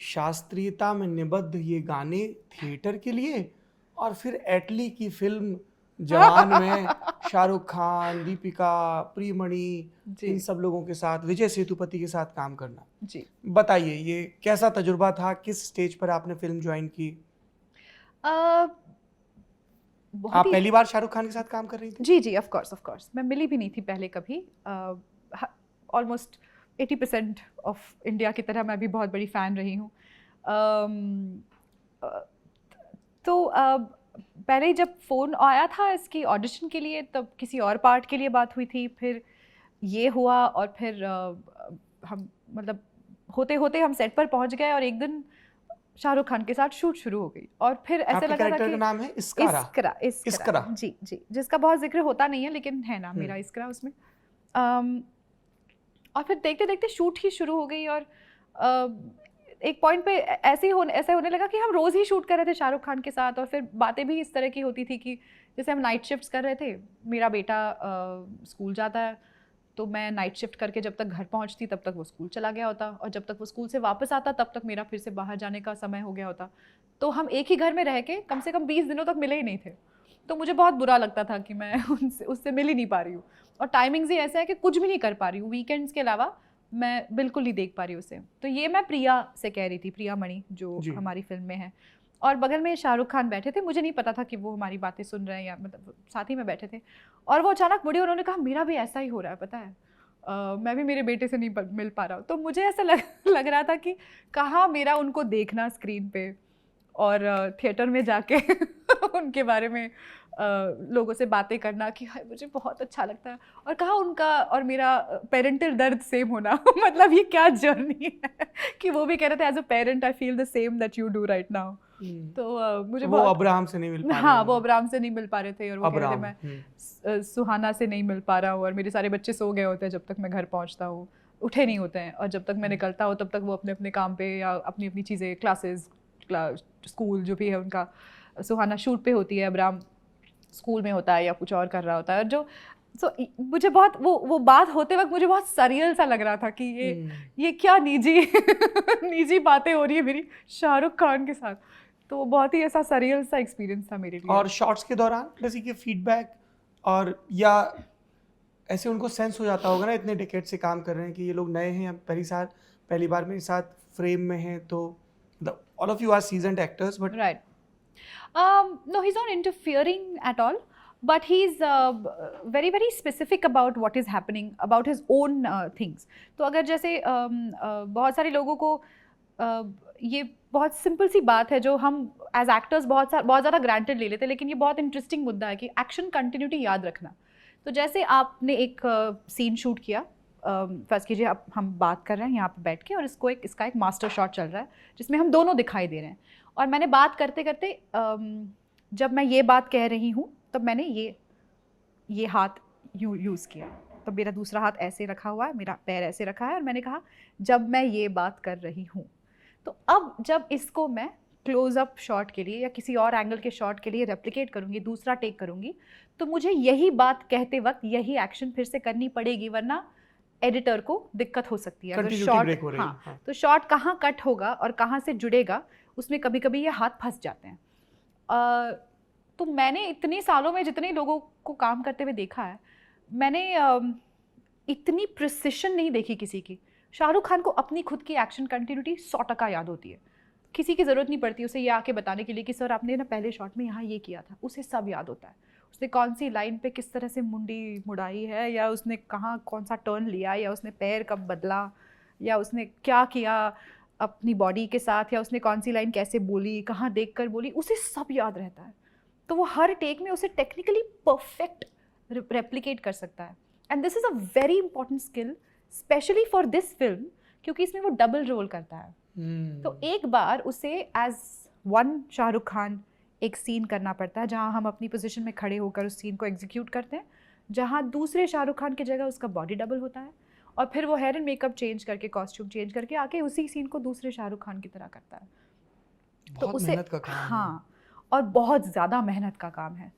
शास्त्रीयता में निबद्ध ये गाने थिएटर के लिए, और फिर एटली की फिल्म जवान में शाहरुख खान, दीपिका, प्रीमणि, जी इन सब लोगों के साथ, विजय सेतुपति के साथ काम करना, जी बताइए ये कैसा तजुर्बा था? किस स्टेज पर आपने फिल्म ज्वाइन की? अ, बहुत आप ही पहली बार शाहरुख खान के साथ काम कर रही थी? जी जी ऑफ कोर्स मैं मिली भी नहीं थी पहले कभी। ऑलमोस्ट 80% ऑफ इंडिया की तरह मैं भी बहुत बड़ी फ़ैन रही हूँ। अम, अ, तो पहले ही जब फ़ोन आया था इसकी ऑडिशन के लिए तब किसी और पार्ट के लिए बात हुई थी, फिर ये हुआ और फिर हम मतलब होते होते हम सेट पर पहुंच गए और एक दिन शाहरुख खान के साथ शूट शुरू हो गई और फिर ऐसे आपके लगा था कैरेक्टर का कि नाम है इस्कारा? इस्करा इस्करा इस्करा। जी जी, जिसका बहुत जिक्र होता नहीं है लेकिन है ना मेरा इस्करा उसमें। अम, और फिर देखते देखते शूट ही शुरू हो गई और एक पॉइंट पे ऐसे होने लगा कि हम रोज़ ही शूट कर रहे थे शाहरुख खान के साथ और फिर बातें भी इस तरह की होती थी कि जैसे हम नाइट शिफ्ट्स कर रहे थे, मेरा बेटा स्कूल जाता है तो मैं नाइट शिफ्ट करके जब तक घर पहुंचती तब तक वो स्कूल चला गया होता और जब तक वो स्कूल से वापस आता तब तक मेरा फिर से बाहर जाने का समय हो गया होता। तो हम एक ही घर में रह के कम से कम 20 दिनों तक मिले ही नहीं थे। तो मुझे बहुत बुरा लगता था कि मैं उससे मिल ही नहीं पा रही हूँ और टाइमिंग्स ही ऐसा है कि कुछ भी नहीं कर पा रही हूँ, वीकेंड्स के अलावा मैं बिल्कुल नहीं देख पा रही हूँ उसे। तो ये मैं प्रिया से कह रही थी, प्रिया मणि जो जी। हमारी फिल्म में है, और बगल में शाहरुख खान बैठे थे। मुझे नहीं पता था कि वो हमारी बातें सुन रहे हैं या मतलब साथ ही में बैठे थे और वो अचानक मुड़े, उन्होंने कहा मेरा भी ऐसा ही हो रहा है पता है, मैं भी मेरे बेटे से नहीं मिल पा रहा हूँ। तो मुझे ऐसा लग रहा था कि कहाँ मेरा उनको देखना स्क्रीन पे और थिएटर में जाके उनके बारे में लोगों से बातें करना कि हाय मुझे बहुत अच्छा लगता है, और कहाँ उनका और मेरा पेरेंटल दर्द सेम होना मतलब ये क्या जर्नी है कि वो भी कह रहे थे as a parent I feel the same that you do right now. तो मुझे वो बहुत, अब्राहम से नहीं मिल पा रहे हाँ वो होंगे। अब्राम से नहीं मिल पा रहे थे और वो कह रहे थे अब्राम। मैं सुहाना से नहीं मिल पा रहा हूँ और मेरे सारे बच्चे सो गए होते हैं जब तक मैं घर पहुँचता हूँ, उठे नहीं होते हैं, और जब तक मैं निकलता हूँ तब तक वो अपने अपने काम पे या अपनी अपनी चीज़ें क्लासेस स्कूल जो भी है उनका, सुहाना शूट पे होती है, अब्राम स्कूल में होता है या कुछ और कर रहा होता है। और जो मुझे बहुत वो बात होते वक्त मुझे बहुत सरियल सा लग रहा था कि ये क्या निजी निजी बातें हो रही है मेरी शाहरुख खान के साथ। तो वो बहुत ही ऐसा सरियल सा एक्सपीरियंस था मेरे लिए। और शॉट्स के दौरान जैसे कि फीडबैक और या ऐसे उनको सेंस हो जाता होगा ना, इतने डिकेड से काम कर रहे हैं कि ये लोग नए हैं या पहली बार मेरे साथ फ्रेम में हैं, तो all of you are seasoned actors but right. No, he's not interfering at all, but he's very very specific about what is happening, about his own things. तो अगर जैसे बहुत सारे लोगों को ये बहुत सिंपल सी बात है जो हम एज एक्टर्स बहुत ज़्यादा ग्रांटेड ले लेते हैं, लेकिन ये बहुत इंटरेस्टिंग मुद्दा है कि एक्शन कंटिन्यूटी याद रखना। तो जैसे आपने एक सीन शूट किया, फर्स्ट कीजिए अब हम बात कर रहे हैं यहाँ पे बैठ के और इसका एक मास्टर शॉट चल रहा है जिसमें हम दोनों दिखाई दे रहे हैं, और मैंने बात करते करते जब मैं ये बात कह रही हूँ तब मैंने ये हाथ यूज़ किया, तब मेरा दूसरा हाथ ऐसे रखा हुआ है, मेरा पैर ऐसे रखा है और मैंने कहा जब मैं ये बात कर रही हूँ। तो अब जब इसको मैं क्लोज़अप शॉट के लिए या किसी और एंगल के शॉट के लिए रेप्लिकेट करूँगी, दूसरा टेक करूँगी, तो मुझे यही बात कहते वक्त यही एक्शन फिर से करनी पड़ेगी, वरना एडिटर को दिक्कत हो सकती है। अगर शॉट, हाँ, तो शॉट कहाँ कट होगा और कहाँ से जुड़ेगा उसमें कभी कभी ये हाथ फंस जाते हैं। तो मैंने इतने सालों में जितने लोगों को काम करते हुए देखा है, मैंने इतनी प्रिसिशन नहीं देखी किसी की। शाहरुख खान को अपनी खुद की एक्शन कंटिन्यूटी 100% याद होती है, किसी की ज़रूरत नहीं पड़ती उसे ये आके बताने के लिए कि सर आपने ना पहले शॉट में यहाँ ये किया था, उसे सब याद होता है। उसने कौन सी लाइन पे किस तरह से मुंडी मुड़ाई है, या उसने कहाँ कौन सा टर्न लिया, या उसने पैर कब बदला, या उसने क्या किया अपनी बॉडी के साथ, या उसने कौन सी लाइन कैसे बोली, कहाँ देखकर बोली, उसे सब याद रहता है। तो वो हर टेक में उसे टेक्निकली परफेक्ट रेप्लिकेट कर सकता है। And this is a very important skill specially for this film, क्योंकि इसमें वो डबल रोल करता है। तो एक बार उसे एज वन शाहरुख खान एक सीन करना पड़ता है जहाँ हम अपनी पोजीशन में खड़े होकर उस सीन को एग्जीक्यूट करते हैं, जहाँ दूसरे शाहरुख खान की जगह उसका बॉडी डबल होता है, और फिर वो हेयर एंड मेकअप चेंज करके, कॉस्ट्यूम चेंज करके आके उसी सीन को दूसरे शाहरुख खान की तरह करता है। तो उसे मेहनत का काम है। हाँ, और बहुत ज़्यादा मेहनत का काम है।